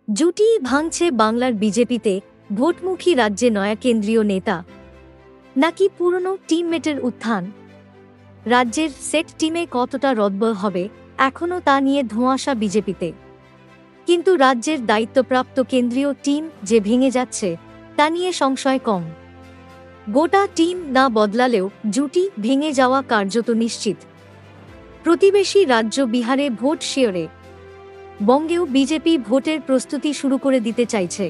জুটি ভাঙছে বাংলার বিজেপিতে ভোটমুখী রাজ্যে নয়া কেন্দ্রীয় নেতা নাকি পুরনো টিমমেটের উত্থান? রাজ্যের সেট টিমে কতটা রদবদল হবে এখনও তা নিয়ে ধোঁয়াশা বিজেপিতে। কিন্তু রাজ্যের দায়িত্বপ্রাপ্ত কেন্দ্রীয় টিম যে ভেঙে যাচ্ছে তা নিয়ে সংশয় কম। গোটা টিম না বদলালেও জুটি ভেঙে যাওয়া কার্যত নিশ্চিত। প্রতিবেশী রাজ্য বিহারে ভোট শিয়রে, বঙ্গেও বিজেপি ভোটের প্রস্তুতি শুরু করে দিতে চাইছে।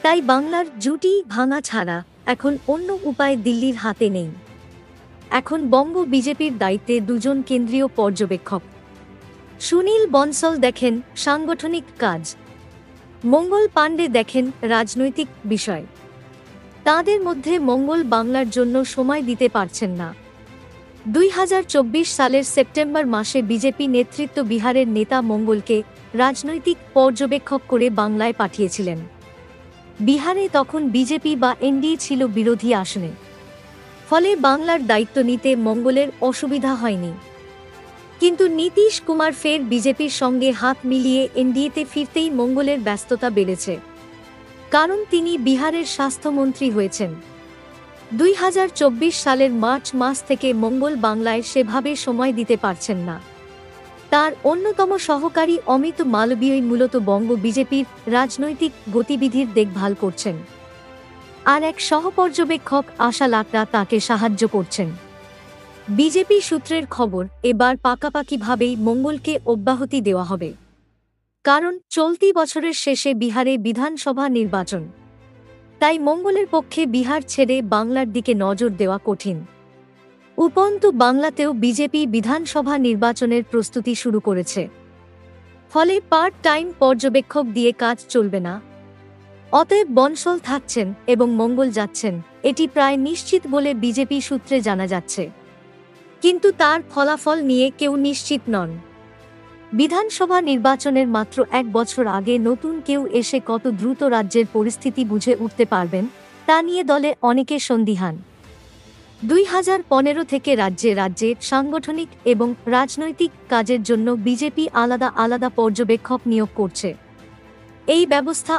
তাই বাংলার জুটি ভাঙা ছাড়া এখন অন্য উপায় দিল্লির হাতে নেই। এখন বঙ্গ বিজেপির দায়িত্বে দুজন কেন্দ্রীয় পর্যবেক্ষক। সুনীল বনসল দেখেন সাংগঠনিক কাজ, মঙ্গল পাণ্ডে দেখেন রাজনৈতিক বিষয়। তাঁদের মধ্যে মঙ্গল বাংলার জন্য সময় দিতে পারছেন না। 2024 সালের সেপ্টেম্বর মাসে বিজেপি নেতৃত্ব বিহারের নেতা মঙ্গলকে রাজনৈতিক পর্যবেক্ষক করে বাংলায় পাঠিয়েছিলেন। বিহারে তখন বিজেপি বা এনডিএ ছিল বিরোধী আসনে, ফলে বাংলার দায়িত্ব নিতে মঙ্গলের অসুবিধা হয়নি। কিন্তু নীতীশ কুমার ফের বিজেপির সঙ্গে হাত মিলিয়ে এনডিএতে ফিরতেই মঙ্গলের ব্যস্ততা বেড়েছে, কারণ তিনি বিহারের স্বাস্থ্যমন্ত্রী হয়েছেন। 2024 সালের মার্চ মাস থেকে মঙ্গল বাংলায় সেভাবে সময় দিতে পারছেন না। তার অন্যতম সহকারী অমিত মালবীয়ই মূলত বঙ্গ বিজেপির রাজনৈতিক গতিবিধির দেখভাল করছেন, আর এক সহপর্যবেক্ষক আশা লাকড়া তাকে সাহায্য করছেন। বিজেপি সূত্রের খবর, এবার পাকাপাকিভাবেই মঙ্গলকে অব্যাহতি দেওয়া হবে, কারণ চলতি বছরের শেষে বিহারে বিধানসভা নির্বাচন। তাই মঙ্গলের পক্ষে বিহার ছেড়ে বাংলার দিকে নজর দেওয়া কঠিন। উপরন্তু বাংলাতেও বিজেপি বিধানসভা নির্বাচনের প্রস্তুতি শুরু করেছে, ফলে পার্ট টাইম পর্যবেক্ষক দিয়ে কাজ চলবে না। অতএব বনসল থাকছেন এবং মঙ্গল যাচ্ছেন, এটি প্রায় নিশ্চিত বলে বিজেপি সূত্রে জানা যাচ্ছে। কিন্তু তার ফলাফল নিয়ে কেউ নিশ্চিত নন। বিধানসভা নির্বাচনের মাত্র 1 বছর আগে নতুন কেউ এসে কত দ্রুত রাজ্যের পরিস্থিতি বুঝে উঠতে পারবেন তা নিয়ে দলে অনেকে সন্দিহান। 2015 থেকে রাজ্যে রাজ্যে সাংগঠনিক এবং রাজনৈতিক কাজের জন্য বিজেপি আলাদা আলাদা পর্যবেক্ষক নিয়োগ করছে। এই ব্যবস্থা